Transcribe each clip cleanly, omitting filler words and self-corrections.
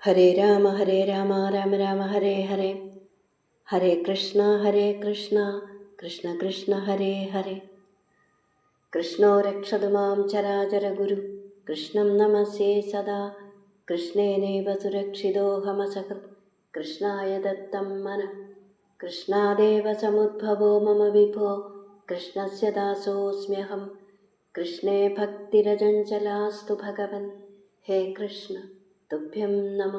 ഹരേ രാമ രാമ രാമ ഹരേ ഹരേ. ഹരേ കൃഷ്ണ കൃഷ്ണ കൃഷ്ണ ഹരേ ഹരേ. കൃഷ്ണോ രക്ഷതു മാം ചരാചരഗുരു. കൃഷ്ണം നമസ്യേ സദാ. കൃഷ്ണേനൈവ സുരക്ഷിതോഹമസകൃത്. കൃഷ്ണായ ദത്തം മനഃ. കൃഷ്ണാദേവ സമുദ്ഭവോ മമ വിഭോ. കൃഷ്ണസ്യ ദാസോऽസ്മ്യഹം. കൃഷ്ണേ ഭക്തിരജഞ്ചലാസ്തു ഭഗവൻ. ഹേ കൃഷ്ണ തുഭ്യം നമ.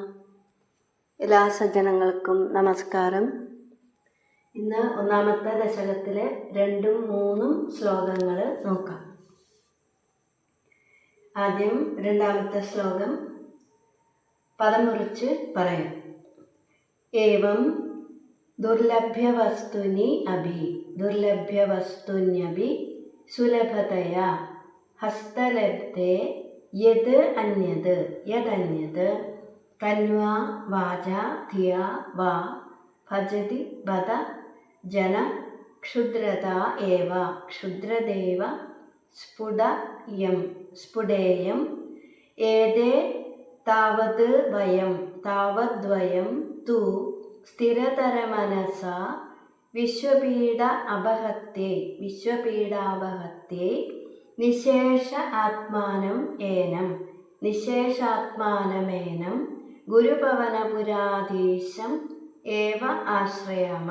എല്ലാ സജ്ജനങ്ങൾക്കും നമസ്കാരം. ഇന്ന് ഒന്നാമത്തെ ദശകത്തിലെ 2ഉം 3ഉം ശ്ലോകങ്ങൾ നോക്കാം. ആദ്യം രണ്ടാമത്തെ ശ്ലോകം പദം മുറിച്ച് പറയാം. ഏവം ദുർലഭ്യവസ്തുനി ദുർലഭ്യവസ്തുന്യപി സുലഭതയാ ഹസ്തലബ്ധേ യദന്യത് തന്വാ വാചാ ധിയാ വാ ഭജതി ബദ ജന ക്ഷുദ്രതാ ഏവ ക്ഷുദ്രദേവ സ്ഫുടേയം ഏതേ താവദ്വയം തു സ്ഥിരതരമനസാ വിശ്വപീഡാപഹത്യേ നിശേഷാത്മാനമേനം ഗുരുപവനപുരാധീശം ഏവ ആശ്രയാമ.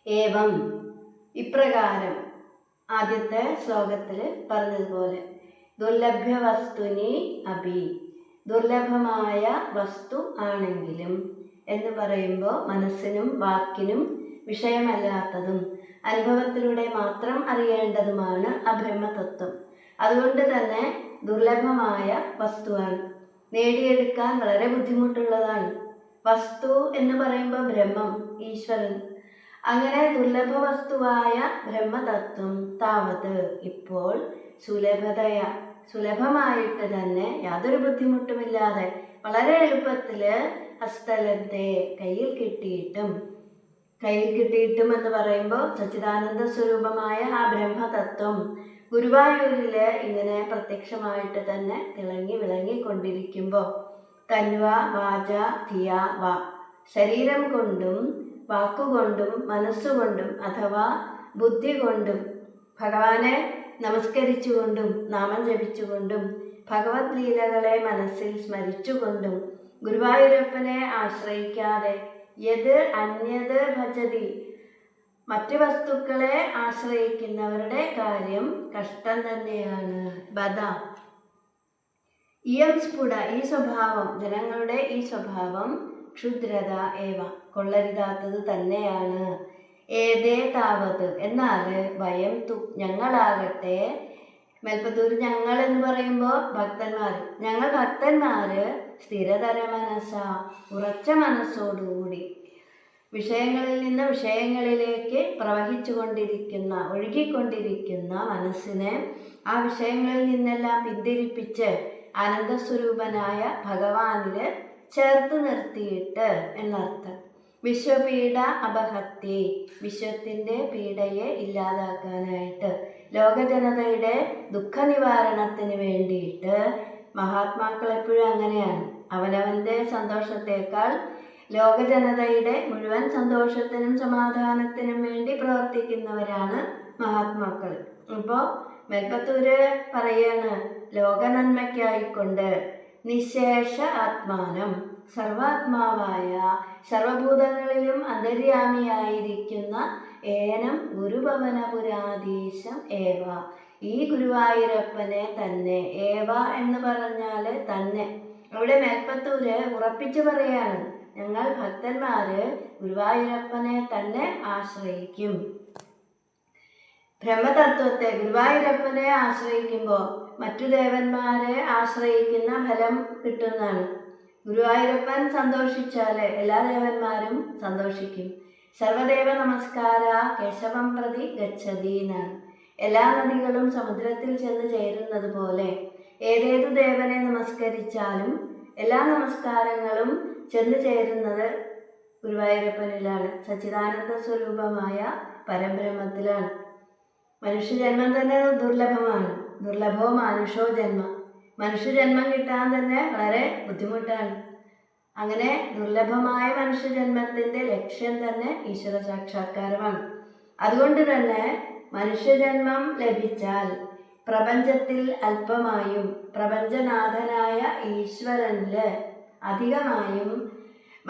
ഏവം ഇപ്രകാരം ആദ്യത്തെ ശ്ലോകത്തിൽ പറഞ്ഞതുപോലെ ദുർലഭ്യവസ്തുനി അപി ദുർലഭമായ വസ്തു ആണെങ്കിലും എന്ന് പറയുമ്പോൾ മനസ്സിനും വാക്കിനും വിഷയമല്ലാത്തതും അനുഭവത്തിലൂടെ മാത്രം അറിയേണ്ടതുമാണ് ആ ബ്രഹ്മതത്വം. അതുകൊണ്ട് തന്നെ ദുർലഭമായ വസ്തുവാണ്, നേടിയെടുക്കാൻ വളരെ ബുദ്ധിമുട്ടുള്ളതാണ്. വസ്തു എന്ന് പറയുമ്പോൾ ബ്രഹ്മം, ഈശ്വരൻ. അങ്ങനെ ദുർലഭ വസ്തുവായ ബ്രഹ്മതത്വം താവത് ഇപ്പോൾ സുലഭമായിട്ട് തന്നെ യാതൊരു ബുദ്ധിമുട്ടുമില്ലാതെ വളരെ എളുപ്പത്തിൽ ഹസ്തലബ്ധേ കയ്യിൽ കിട്ടിയിട്ടും എന്ന് പറയുമ്പോൾ സച്ചിദാനന്ദ സ്വരൂപമായ ആ ബ്രഹ്മതത്വം ഗുരുവായൂരിൽ ഇങ്ങനെ പ്രത്യക്ഷമായിട്ട് തന്നെ വിളങ്ങിക്കൊണ്ടിരിക്കുമ്പോൾ തന്വാ വാച ധിയാ വാ ശരീരം കൊണ്ടും വാക്കുകൊണ്ടും മനസ്സുകൊണ്ടും അഥവാ ബുദ്ധി കൊണ്ടും ഭഗവാനെ നമസ്കരിച്ചുകൊണ്ടും നാമം ജപിച്ചുകൊണ്ടും ഭഗവത് ലീലകളെ മനസ്സിൽ സ്മരിച്ചുകൊണ്ടും ഗുരുവായൂരപ്പനെ ആശ്രയിക്കാതെ അന്യത് ഭജതി മറ്റു വസ്തുക്കളെ ആശ്രയിക്കുന്നവരുടെ കാര്യം കഷ്ടം തന്നെയാണ്. ബദ ഇയം സ്ഫുട ഈ സ്വഭാവം, ജനങ്ങളുടെ ഈ സ്വഭാവം ക്ഷുദ്രത ഏവ കൊള്ളരുതാത്തത് തന്നെയാണ്. ഏതേ താവത് എന്നാൽ വയം ഞങ്ങളാകട്ടെ, മേൽപ്പത്തൂർ ഞങ്ങൾ എന്ന് പറയുമ്പോൾ ഞങ്ങൾ ഭക്തന്മാർ സ്ഥിരതര മനസ്സ ഉറച്ച മനസ്സോടുകൂടി വിഷയങ്ങളിൽ നിന്ന് വിഷയങ്ങളിലേക്ക് ഒഴുകിക്കൊണ്ടിരിക്കുന്ന മനസ്സിനെ ആ വിഷയങ്ങളിൽ നിന്നെല്ലാം പിന്തിരിപ്പിച്ച് ആനന്ദസ്വരൂപനായ ഭഗവാനിൽ ചേർത്ത് നിർത്തിയിട്ട് എന്നർത്ഥം. വിശ്വപീഡ അപഹത്യേ വിശ്വത്തിൻ്റെ പീഡയെ ഇല്ലാതാക്കാനായിട്ട്, ലോകജനതയുടെ ദുഃഖ നിവാരണത്തിന് വേണ്ടിയിട്ട് മഹാത്മാക്കൾ എപ്പോഴും അങ്ങനെയാണ്. അവനവൻ്റെ സന്തോഷത്തേക്കാൾ ലോകജനതയുടെ മുഴുവൻ സന്തോഷത്തിനും സമാധാനത്തിനും വേണ്ടി പ്രവർത്തിക്കുന്നവരാണ് മഹാത്മാക്കൾ. ഇപ്പോൾ മേൽപ്പത്തൂര് പറയാണ് ലോകനന്മയ്ക്കായിക്കൊണ്ട് നിശേഷ ആത്മാനം സർവാത്മാവായ സർവഭൂതങ്ങളിലും അന്തര്യാമിയായിരിക്കുന്ന ഏനം ഗുരുഭവനപുരാധീശം ഏവ ഈ ഗുരുവായൂരപ്പനെ തന്നെ. ഏവ എന്ന് പറഞ്ഞാൽ തന്നെ. അവിടെ മേൽപ്പത്തൂര് ഉറപ്പിച്ചു പറയാണ് ഞങ്ങൾ ഭക്തന്മാര് ഗുരുവായൂരപ്പനെ തന്നെ ആശ്രയിക്കും. ബ്രഹ്മതത്വത്തെ ഗുരുവായൂരപ്പനെ ആശ്രയിക്കുമ്പോൾ മറ്റു ദേവന്മാരെ ആശ്രയിക്കുന്ന ഫലം കിട്ടുന്നതാണ്. ഗുരുവായൂരപ്പൻ സന്തോഷിച്ചാൽ എല്ലാ ദേവന്മാരും സന്തോഷിക്കും. സർവദേവ നമസ്കാര കേശവം പ്രതി ഗച്ഛതി എന്നാണ്. എല്ലാ നദികളും സമുദ്രത്തിൽ ചെന്ന് ചേരുന്നത് പോലെ ഏതേതു ദേവനെ നമസ്കരിച്ചാലും എല്ലാ നമസ്കാരങ്ങളും ചെന്ന് ചേരുന്നത് ഗുരുവായൂരപ്പനിലാണ്, സച്ചിദാനന്ദ സ്വരൂപമായ പരബ്രഹ്മത്തിലാണ്. മനുഷ്യജന്മം തന്നെ ദുർലഭമാണ്. ദുർലഭോ മാനുഷോ ജന്മ. മനുഷ്യജന്മം കിട്ടാൻ തന്നെ വളരെ ബുദ്ധിമുട്ടാണ്. അങ്ങനെ ദുർലഭമായ മനുഷ്യജന്മത്തിൻ്റെ ലക്ഷ്യം തന്നെ ഈശ്വര സാക്ഷാത്കാരമാണ്. അതുകൊണ്ട് തന്നെ മനുഷ്യജന്മം ലഭിച്ചാൽ പ്രപഞ്ചത്തിൽ അല്പമായും പ്രപഞ്ചനാഥനായ ഈശ്വരനിൽ അധികമായും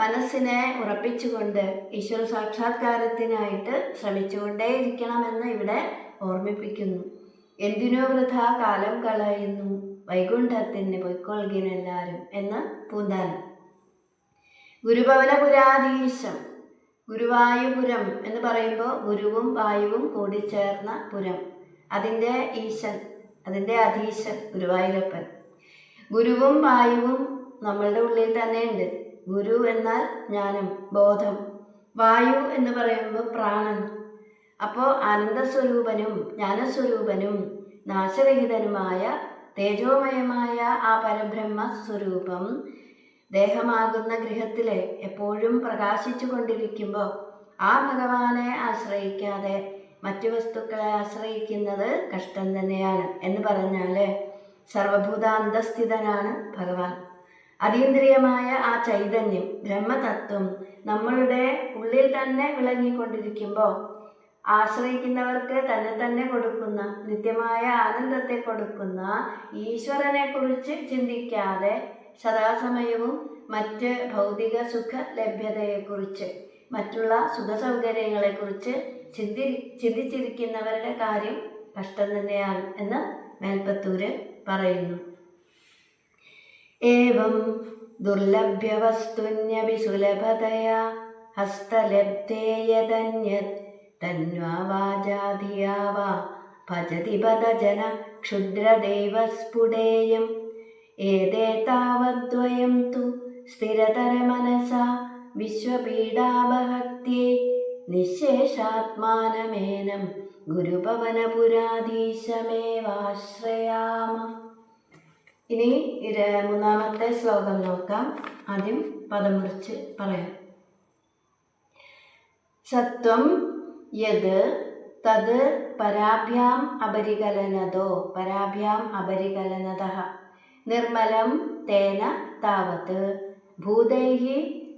മനസ്സിനെ ഉറപ്പിച്ചുകൊണ്ട് ഈശ്വര സാക്ഷാത്കാരത്തിനായിട്ട് ശ്രമിച്ചുകൊണ്ടേയിരിക്കണമെന്ന് ഇവിടെ ഓർമ്മിപ്പിക്കുന്നു. എന്തിനോ വൃഥ കാലം കളയുന്നു, വൈകുണ്ഠത്തിന് പൊയ്ക്കൊള്ളുകിനെല്ലാവരും എന്ന് പൂന്താനം. ഗുരുഭവനപുരാധീശം, ഗുരുവായൂപുരം എന്ന് പറയുമ്പോൾ ഗുരുവും വായുവും കൂടിച്ചേർന്ന പുരം, അതിൻ്റെ ഈശൻ, അതിൻ്റെ അധീശൻ ഗുരുവായൂരപ്പൻ. ഗുരുവും വായുവും നമ്മളുടെ ഉള്ളിൽ തന്നെ ഉണ്ട്. ഗുരു എന്നാൽ ജ്ഞാനം, ബോധം. വായു എന്ന് പറയുമ്പോൾ പ്രാണൻ. അപ്പോൾ ആനന്ദസ്വരൂപനും ജ്ഞാനസ്വരൂപനും നാശരഹിതനുമായ തേജോമയമായ ആ പരബ്രഹ്മ സ്വരൂപം ദേഹമാകുന്ന ഗൃഹത്തിൽ എപ്പോഴും പ്രകാശിച്ചു കൊണ്ടിരിക്കുമ്പോൾ ആ ഭഗവാനെ ആശ്രയിക്കാതെ മറ്റു വസ്തുക്കളെ ആശ്രയിക്കുന്നത് കഷ്ടം തന്നെയാണ്. എന്ന് പറഞ്ഞാൽ സർവഭൂതാന്തസ്ഥിതനാണ് ഭഗവാൻ. അതീന്ദ്രിയമായ ആ ചൈതന്യം, ബ്രഹ്മതത്വം നമ്മളുടെ ഉള്ളിൽ തന്നെ വിളങ്ങിക്കൊണ്ടിരിക്കുമ്പോൾ ആശ്രയിക്കുന്നവർക്ക് തന്നെ തന്നെ കൊടുക്കുന്ന നിത്യമായ ആനന്ദത്തെ കൊടുക്കുന്ന ഈശ്വരനെ കുറിച്ച് ചിന്തിക്കാതെ സദാസമയവും മറ്റ് ഭൗതിക സുഖ ലഭ്യതയെക്കുറിച്ച്, മറ്റുള്ള സുഖസൗകര്യങ്ങളെക്കുറിച്ച് ചിന്തിച്ചിരിക്കുന്നവരുടെ കാര്യം കഷ്ടം തന്നെയാണ് എന്ന് മേൽപ്പത്തൂര് പറയുന്നു. ഏവം ദുർലഭ്യവസ്തുന്യപി സുലഭതയാ ഹസ്തലബ്ധേ യദന്യത് തന്വാ വാചാധിയാ വാ ഭജതി പദജന ക്ഷുദ്രദേവസ്ഫുടേയം. ഏതേ താവദ്വയം തു സ്ഥിരതരമനസാ വിശ്വപീഡാപഹത്യേ നിശേഷാത്മാനമേനം ഗുരുപവനപുരാധീശമേവാശ്രയാമ. ഇനി മൂന്നാമത്തെ ശ്ലോകം നോക്കാം. ആദ്യം പദം മുറിച്ച് പറയാം. സത്വം യത് തത് പരാഭ്യാം അപരികലനതോ പരാഭ്യാം അപരികലനതഃ നിർമ്മലം തേന താവത് ഭൂതൈഃ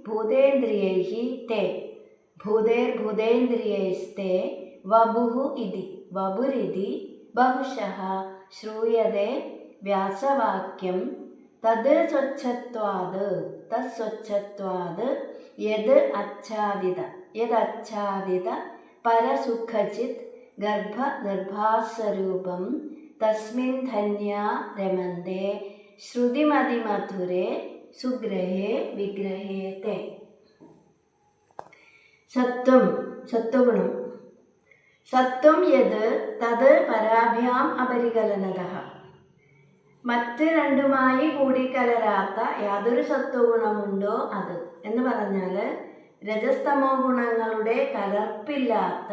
ഭൂതേന്ദ്രിയൈഃ തേ ഭൂതേർഭൂതേന്ദ്രിയൈസ്തേ വപുഃ ഇതി വപുരിതി ബഹുശഃ ശ്രൂയതേ വ്യാസവാക്യം. തത് സ്വച്ഛത്വാത് തസ്വച്ഛത്വാത് യദാച്ഛാദിത പരസുഖചിത് ഗർഭനിർഭാസ്വരൂപം തസ്മിൻ ധന്യാ രമന്തേ ശ്രുതിമതിമധുരേ സുഗ്രഹേ വിഗ്രഹേ തേ. സത്വം, സത്വഗുണം. സത്വം യത് തത് പരാഭ്യാം അപരികലനതഃ, മറ്റ് രണ്ടുമായി കൂടിക്കലരാത്ത യാതൊരു സത്വഗുണമുണ്ടോ അത് എന്ന് പറഞ്ഞാൽ രജസ്തമോ ഗുണങ്ങളുടെ കലർപ്പില്ലാത്ത,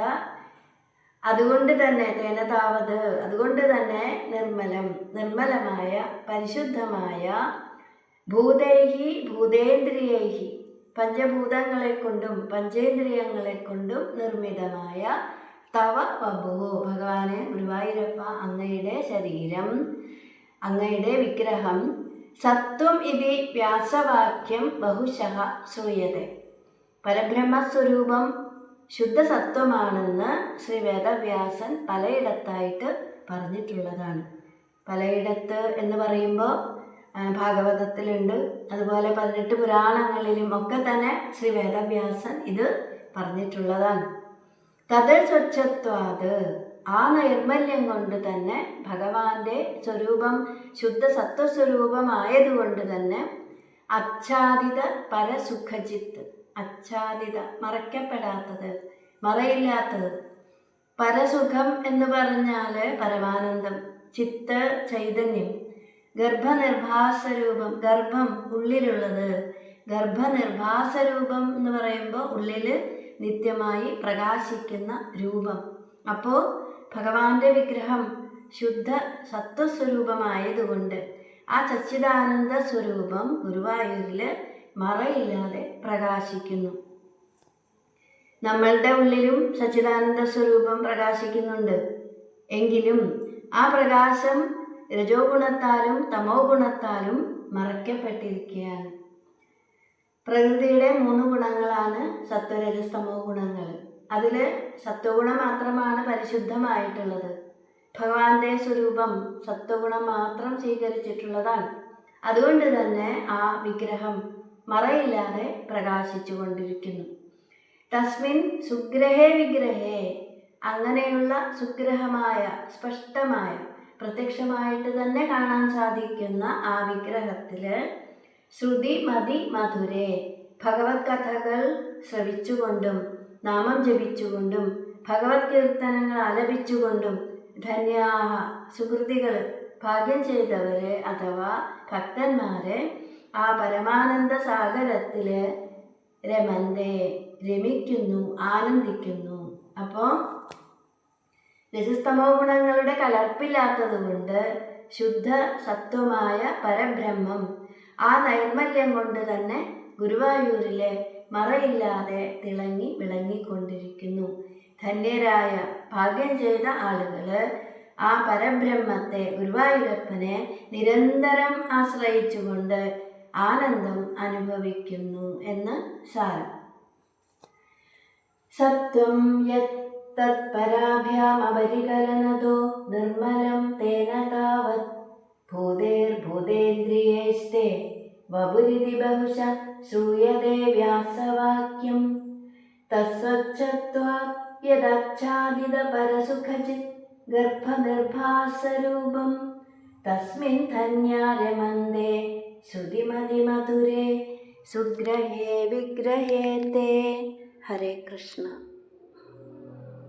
അതുകൊണ്ട് തന്നെ തേനതാവത്, അതുകൊണ്ട് തന്നെ നിർമ്മലമായ പരിശുദ്ധമായ ഭൂതൈഹി ഭൂതേന്ദ്രിയൈഹി പഞ്ചഭൂതങ്ങളെ കൊണ്ടും പഞ്ചേന്ദ്രിയങ്ങളെ കൊണ്ടും നിർമ്മിതമായ തവ വപുഃ ഭഗവാനെ ഗുരുവായൂരപ്പ അങ്ങയുടെ ശരീരം, അങ്ങയുടെ വിഗ്രഹം സത്വം ഇതി വ്യാസവാക്യം ബഹുശഃ ശ്രൂയത്തെ. പരബ്രഹ്മസ്വരൂപം ശുദ്ധസത്വമാണെന്ന് ശ്രീ വേദവ്യാസൻ പലയിടത്തായിട്ട് പറഞ്ഞിട്ടുള്ളതാണ്. പലയിടത്ത് എന്ന് പറയുമ്പോൾ ഭാഗവതത്തിലുണ്ട്, അതുപോലെ 18 പുരാണങ്ങളിലും ഒക്കെ തന്നെ ശ്രീ വേദവ്യാസൻ ഇത് പറഞ്ഞിട്ടുള്ളതാണ്. തത് സ്വച്ഛത്വാത്, ആ നൈർമല്യം കൊണ്ട് തന്നെ ഭഗവാന്റെ സ്വരൂപം ശുദ്ധ സത്വസ്വരൂപമായതുകൊണ്ട് തന്നെ അച്ഛാദിത പരസുഖജിത്ത്, അച്ഛാദിത മറയ്ക്കപ്പെടാത്തത്, മറയില്ലാത്തത്. പരസുഖം എന്ന് പറഞ്ഞാൽ പരമാനന്ദം, ചിത്ത് ചൈതന്യം. ഗർഭനിർഭാസരൂപം, ഗർഭം ഉള്ളിലുള്ളത്. ഗർഭനിർഭാസരൂപം എന്ന് പറയുമ്പോൾ ഉള്ളിൽ നിത്യമായി പ്രകാശിക്കുന്ന രൂപം. അപ്പോൾ ഭഗവാന്റെ വിഗ്രഹം ശുദ്ധ സത്വസ്വരൂപമായതുകൊണ്ട് ആ സച്ചിദാനന്ദ സ്വരൂപം ഗുരുവായൂരിൽ മറയില്ലാതെ പ്രകാശിക്കുന്നു. നമ്മളുടെ ഉള്ളിലും സച്ചിദാനന്ദ സ്വരൂപം പ്രകാശിക്കുന്നുണ്ട്. എങ്കിലും ആ പ്രകാശം രജോ ഗുണത്താലും തമോ ഗുണത്താലും മറയ്ക്കപ്പെട്ടിരിക്കുകയാണ്. പ്രകൃതിയുടെ 3 ഗുണങ്ങളാണ് സത്വരജസ്തമോ ഗുണങ്ങൾ. അതിൽ സത്വഗുണം മാത്രമാണ് പരിശുദ്ധമായിട്ടുള്ളത്. ഭഗവാന്റെ സ്വരൂപം സത്വഗുണം മാത്രം സ്വീകരിച്ചിട്ടുള്ളതാണ്. അതുകൊണ്ട് തന്നെ ആ വിഗ്രഹം മറയില്ലാതെ പ്രകാശിച്ചു കൊണ്ടിരിക്കുന്നു. തസ്മിൻ സുഗ്രഹേ വിഗ്രഹേ, അങ്ങനെയുള്ള സുഗ്രഹമായ സ്പഷ്ടമായ പ്രത്യക്ഷമായിട്ട് തന്നെ കാണാൻ സാധിക്കുന്ന ആ വിഗ്രഹത്തിൽ ശ്രുതി മതി മധുരേ, ഭഗവത് കഥകൾ ശ്രവിച്ചുകൊണ്ടും നാമം ജപിച്ചുകൊണ്ടും ഭഗവത് കീർത്തനങ്ങൾ ആലപിച്ചുകൊണ്ടും ധന്യാഹ സുഹൃതികൾ ഭാഗ്യം ചെയ്തവര് അഥവാ ഭക്തന്മാര് ആ പരമാനന്ദ സാഗരത്തിൽ രമന്തേ രമിക്കുന്നു, ആനന്ദിക്കുന്നു. അപ്പോൾ രജസ്തമോ ഗുണങ്ങളുടെ കലർപ്പില്ലാത്തത് കൊണ്ട് ശുദ്ധ സത്വമായ പരബ്രഹ്മം ആ നൈർമല്യം കൊണ്ട് തന്നെ ഗുരുവായൂരിലെ മറയില്ലാതെ തിളങ്ങി വിളങ്ങിക്കൊണ്ടിരിക്കുന്നു. ധന്യരായ ഭാഗ്യം ചെയ്ത ആളുകൾ ആ പരബ്രഹ്മത്തെ ഗുരുവായൂരപ്പനെ നിരന്തരം ആശ്രയിച്ചുകൊണ്ട് ആനന്ദം അനുഭവിക്കുന്നു എന്ന് സാരം. സത്വം യത്പരാഭ്യാമപരികലനതോ നിർമ്മലം തേന താവത് ഭൂതേർഭൂതേന്ദ്രിയേസ്തേ വപുരിതി ബഹുശ ശ്രൂയതേ വ്യാസവാക്യം. തസ്വച്ഛത്വാ യദാച്ഛാദിത പരസുഖചിത് ഗർഭനിർഭാസരൂപം തസ്മിൻ ധന്യാ രമന്തേ ശ്രുതിമതി മധുരേ സുഗ്രഹേ വിഗ്രഹേ തേ. ഹരേ കൃഷ്ണ.